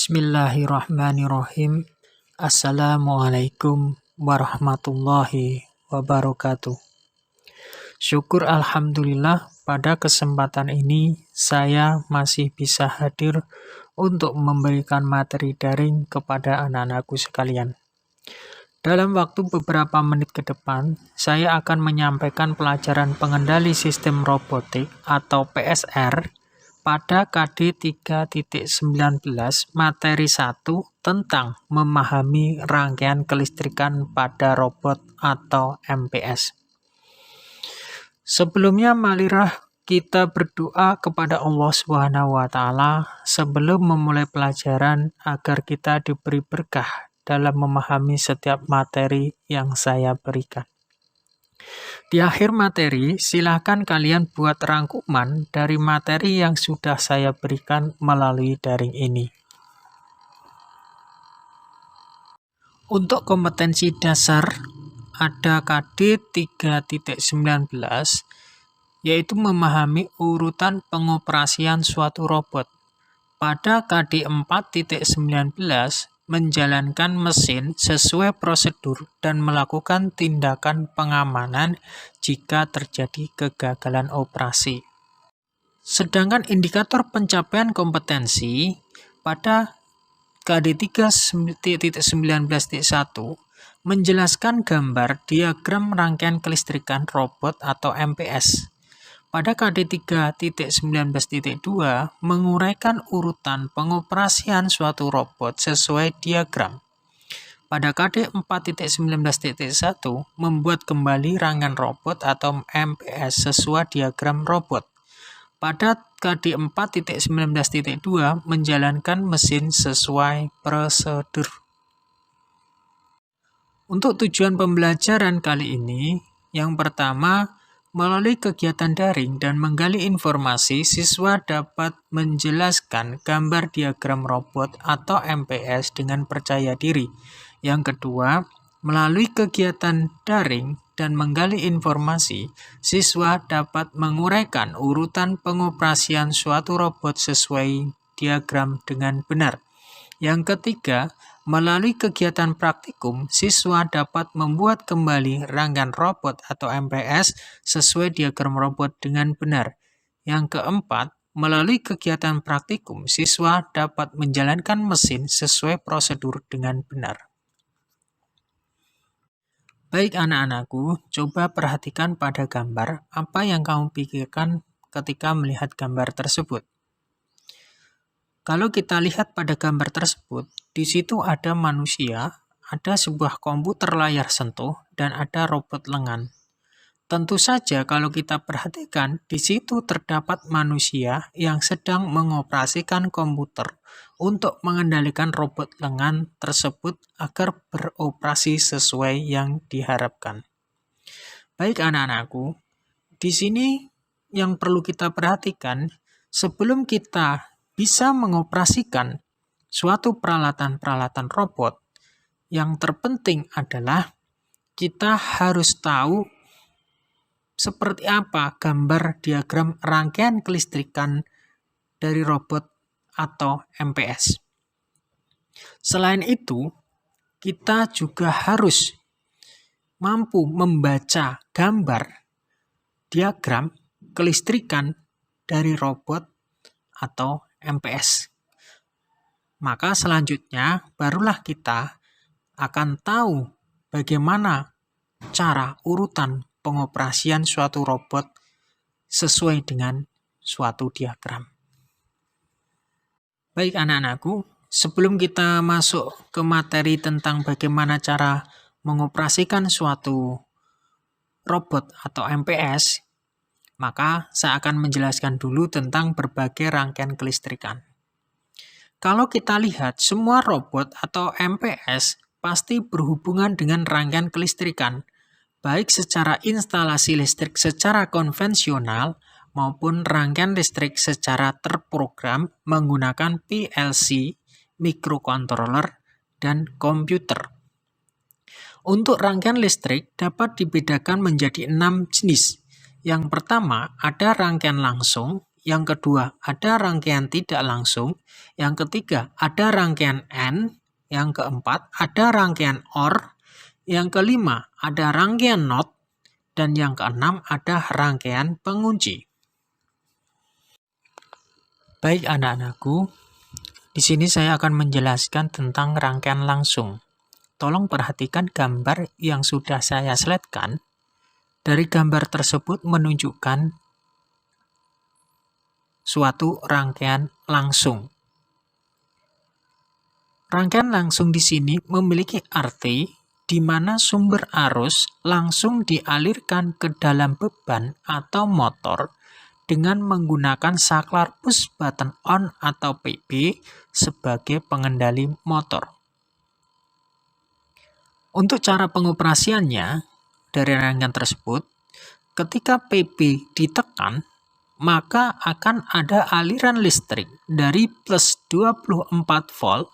Bismillahirrahmanirrahim. Assalamualaikum warahmatullahi wabarakatuh. Syukur alhamdulillah pada kesempatan ini saya masih bisa hadir untuk memberikan materi daring kepada anak-anakku sekalian. Dalam waktu beberapa menit ke depan, saya akan menyampaikan pelajaran pengendali sistem robotik atau PSR pada KD 3.19 materi 1 tentang memahami rangkaian kelistrikan pada robot atau MPS. Sebelumnya marilah kita berdoa kepada Allah SWT sebelum memulai pelajaran agar kita diberi berkah dalam memahami setiap materi yang saya berikan. Di akhir materi, silakan kalian buat rangkuman dari materi yang sudah saya berikan melalui daring ini. Untuk kompetensi dasar, ada KD 3.19, yaitu memahami urutan pengoperasian suatu robot. Pada KD 4.19, menjalankan mesin sesuai prosedur dan melakukan tindakan pengamanan jika terjadi kegagalan operasi. Sedangkan indikator pencapaian kompetensi pada KD 3.19.1 menjelaskan gambar diagram rangkaian kelistrikan robot atau MPS. Pada KD 3.19.2 menguraikan urutan pengoperasian suatu robot sesuai diagram. Pada KD 4.19.1 membuat kembali rangkaian robot atau MPS sesuai diagram robot. Pada KD 4.19.2 menjalankan mesin sesuai prosedur. Untuk tujuan pembelajaran kali ini, yang pertama, melalui kegiatan daring dan menggali informasi, siswa dapat menjelaskan gambar diagram robot atau MPS dengan percaya diri. Yang kedua, melalui kegiatan daring dan menggali informasi, siswa dapat menguraikan urutan pengoperasian suatu robot sesuai diagram dengan benar. Yang ketiga, melalui kegiatan praktikum, siswa dapat membuat kembali rangkaian robot atau MPS sesuai diagram robot dengan benar. Yang keempat, melalui kegiatan praktikum, siswa dapat menjalankan mesin sesuai prosedur dengan benar. Baik anak-anakku, coba perhatikan pada gambar apa yang kamu pikirkan ketika melihat gambar tersebut. Kalau kita lihat pada gambar tersebut, di situ ada manusia, ada sebuah komputer layar sentuh, dan ada robot lengan. Tentu saja kalau kita perhatikan, di situ terdapat manusia yang sedang mengoperasikan komputer untuk mengendalikan robot lengan tersebut agar beroperasi sesuai yang diharapkan. Baik anak-anakku, di sini yang perlu kita perhatikan, sebelum kita bisa mengoperasikan suatu peralatan-peralatan robot, yang terpenting adalah kita harus tahu seperti apa gambar diagram rangkaian kelistrikan dari robot atau MPS. Selain itu, kita juga harus mampu membaca gambar diagram kelistrikan dari robot atau MPS. Maka selanjutnya barulah kita akan tahu bagaimana cara urutan pengoperasian suatu robot sesuai dengan suatu diagram. Baik anak-anakku, sebelum kita masuk ke materi tentang bagaimana cara mengoperasikan suatu robot atau MPS, maka saya akan menjelaskan dulu tentang berbagai rangkaian kelistrikan. Kalau kita lihat, semua robot atau MPS pasti berhubungan dengan rangkaian kelistrikan, baik secara instalasi listrik secara konvensional maupun rangkaian listrik secara terprogram menggunakan PLC, microcontroller, dan komputer. Untuk rangkaian listrik dapat dibedakan menjadi 6 jenis. Yang pertama, ada rangkaian langsung, Yang kedua, ada rangkaian tidak langsung. Yang ketiga, ada rangkaian AND. Yang keempat, ada rangkaian OR. Yang kelima, ada rangkaian NOT. Dan yang keenam, ada rangkaian pengunci. Baik anak-anakku, di sini saya akan menjelaskan tentang rangkaian langsung. Tolong perhatikan gambar yang sudah saya slide-kan. Dari gambar tersebut menunjukkan suatu rangkaian langsung. Rangkaian langsung di sini memiliki arti di mana sumber arus langsung dialirkan ke dalam beban atau motor dengan menggunakan saklar push button on atau PB sebagai pengendali motor. Untuk cara pengoperasiannya, dari rangkaian tersebut, ketika PB ditekan, maka akan ada aliran listrik dari plus 24 volt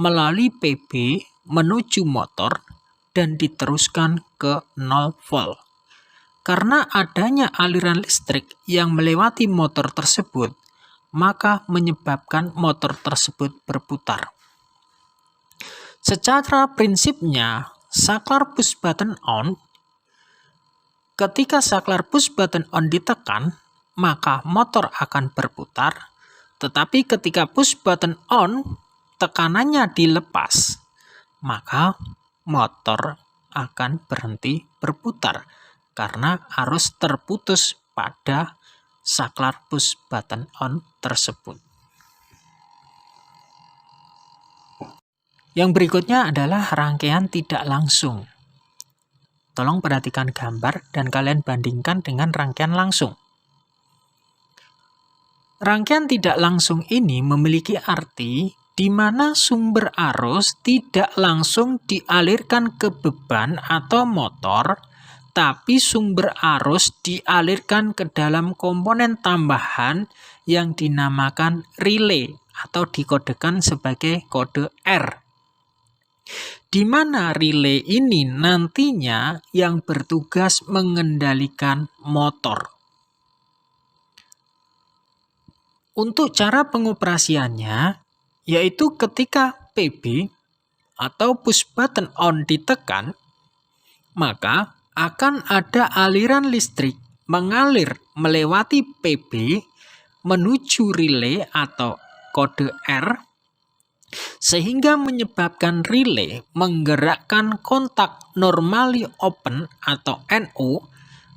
melalui PB menuju motor dan diteruskan ke 0 volt. Karena adanya aliran listrik yang melewati motor tersebut, maka menyebabkan motor tersebut berputar. Secara prinsipnya, saklar push button on, ketika saklar push button on ditekan, maka motor akan berputar, tetapi ketika push button on, tekanannya dilepas, maka motor akan berhenti berputar karena arus terputus pada saklar push button on tersebut. Yang berikutnya adalah rangkaian tidak langsung. Tolong perhatikan gambar dan kalian bandingkan dengan rangkaian langsung. Rangkaian tidak langsung ini memiliki arti di mana sumber arus tidak langsung dialirkan ke beban atau motor, tapi sumber arus dialirkan ke dalam komponen tambahan yang dinamakan relay atau dikodekan sebagai kode R. Di mana relay ini nantinya yang bertugas mengendalikan motor. Untuk cara pengoperasiannya, yaitu ketika PB atau push button on ditekan, maka akan ada aliran listrik mengalir melewati PB menuju relay atau kode R, sehingga menyebabkan relay menggerakkan kontak normally open atau NO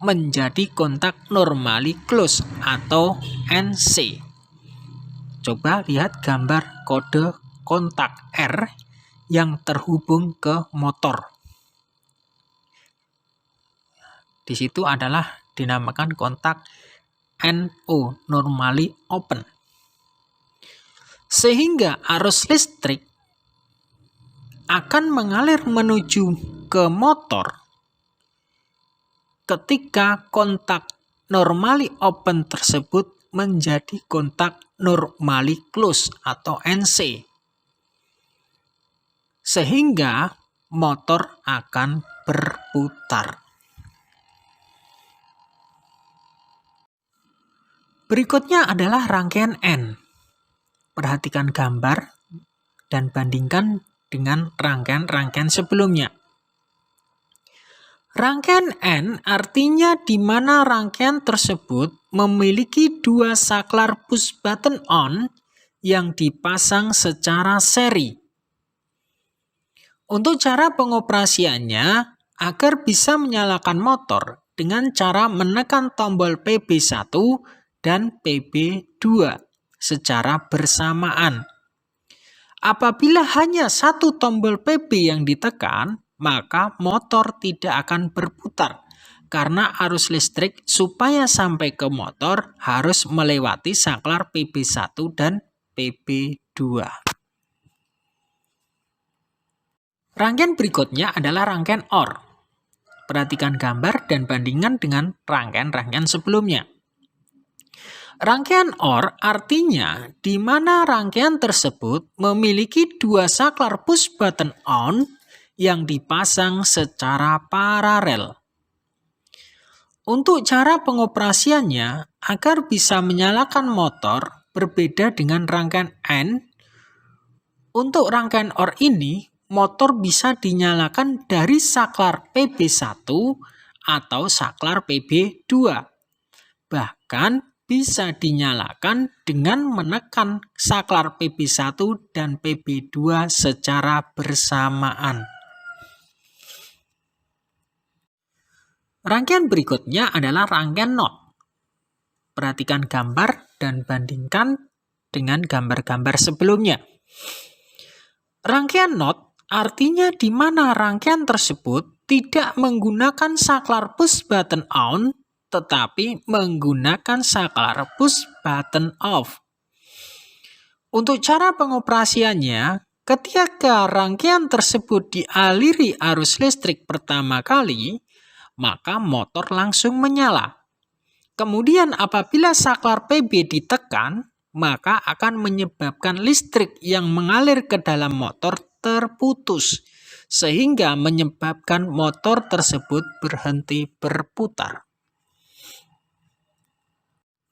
menjadi kontak normally close atau NC. Coba lihat gambar kode kontak R yang terhubung ke motor. Di situ adalah dinamakan kontak NO, normally open. Sehingga arus listrik akan mengalir menuju ke motor ketika kontak normally open tersebut menjadi kontak normally close atau NC. Sehingga motor akan berputar. Berikutnya adalah rangkaian N. Perhatikan gambar dan bandingkan dengan rangkaian-rangkaian sebelumnya. Rangkaian N artinya di mana rangkaian tersebut memiliki dua saklar push button on yang dipasang secara seri. Untuk cara pengoperasiannya, agar bisa menyalakan motor dengan cara menekan tombol PB1 dan PB2 secara bersamaan. Apabila hanya satu tombol PB yang ditekan, maka motor tidak akan berputar karena arus listrik supaya sampai ke motor harus melewati saklar PB1 dan PB2. Rangkaian berikutnya adalah rangkaian OR. Perhatikan gambar dan bandingkan dengan rangkaian-rangkaian sebelumnya. Rangkaian OR artinya di mana rangkaian tersebut memiliki dua saklar push button on yang dipasang secara paralel. Untuk cara pengoperasiannya, agar bisa menyalakan motor berbeda dengan rangkaian AND, untuk rangkaian OR ini, motor bisa dinyalakan dari saklar PB1 atau saklar PB2. Bahkan bisa dinyalakan dengan menekan saklar PB1 dan PB2 secara bersamaan. Rangkaian berikutnya adalah rangkaian not. Perhatikan gambar dan bandingkan dengan gambar-gambar sebelumnya. Rangkaian not artinya di mana rangkaian tersebut tidak menggunakan saklar push button on, tetapi menggunakan saklar push button off. Untuk cara pengoperasiannya, ketika rangkaian tersebut dialiri arus listrik pertama kali, maka motor langsung menyala. Kemudian apabila saklar PB ditekan, maka akan menyebabkan listrik yang mengalir ke dalam motor terputus, sehingga menyebabkan motor tersebut berhenti berputar.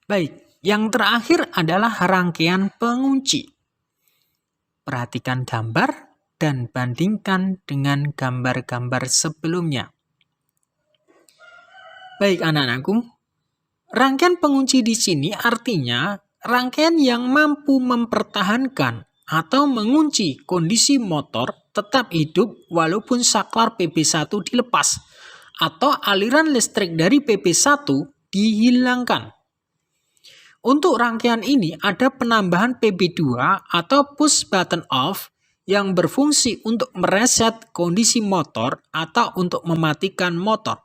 Baik, yang terakhir adalah rangkaian pengunci. Perhatikan gambar dan bandingkan dengan gambar-gambar sebelumnya. Baik anak-anakku, rangkaian pengunci di sini artinya rangkaian yang mampu mempertahankan atau mengunci kondisi motor tetap hidup walaupun saklar PB1 dilepas atau aliran listrik dari PB1 dihilangkan. Untuk rangkaian ini ada penambahan PB2 atau push button off yang berfungsi untuk mereset kondisi motor atau untuk mematikan motor.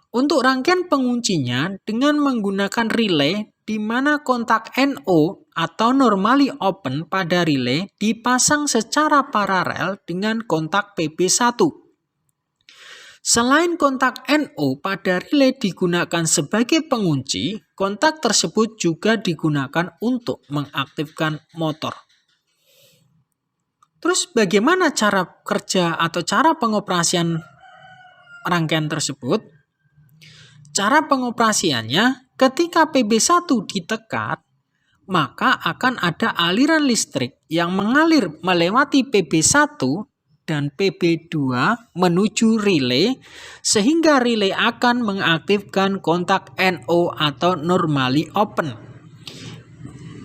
Untuk rangkaian penguncinya dengan menggunakan relay di mana kontak NO atau normally open pada relay dipasang secara paralel dengan kontak PB1. Selain kontak NO pada relay digunakan sebagai pengunci, kontak tersebut juga digunakan untuk mengaktifkan motor. Terus bagaimana cara kerja atau cara pengoperasian rangkaian tersebut? Cara pengoperasiannya, ketika PB1 ditekan, maka akan ada aliran listrik yang mengalir melewati PB1 dan PB2 menuju relay, sehingga relay akan mengaktifkan kontak NO atau normally open,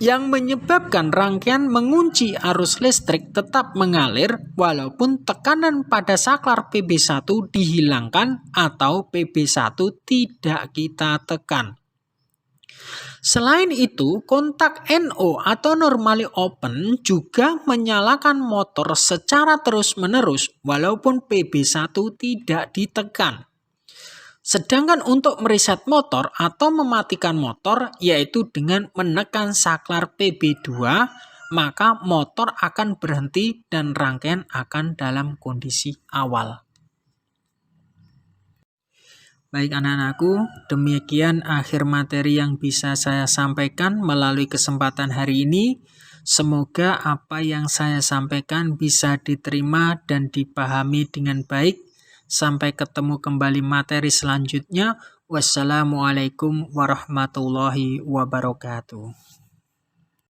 yang menyebabkan rangkaian mengunci arus listrik tetap mengalir walaupun tekanan pada saklar PB1 dihilangkan atau PB1 tidak kita tekan. Selain itu, kontak NO atau normally open juga menyalakan motor secara terus-menerus walaupun PB1 tidak ditekan. Sedangkan untuk mereset motor atau mematikan motor yaitu dengan menekan saklar PB2, maka motor akan berhenti dan rangkaian akan dalam kondisi awal. Baik anak-anakku, demikian akhir materi yang bisa saya sampaikan melalui kesempatan hari ini. Semoga apa yang saya sampaikan bisa diterima dan dipahami dengan baik. Sampai ketemu kembali materi selanjutnya. Wassalamualaikum warahmatullahi wabarakatuh.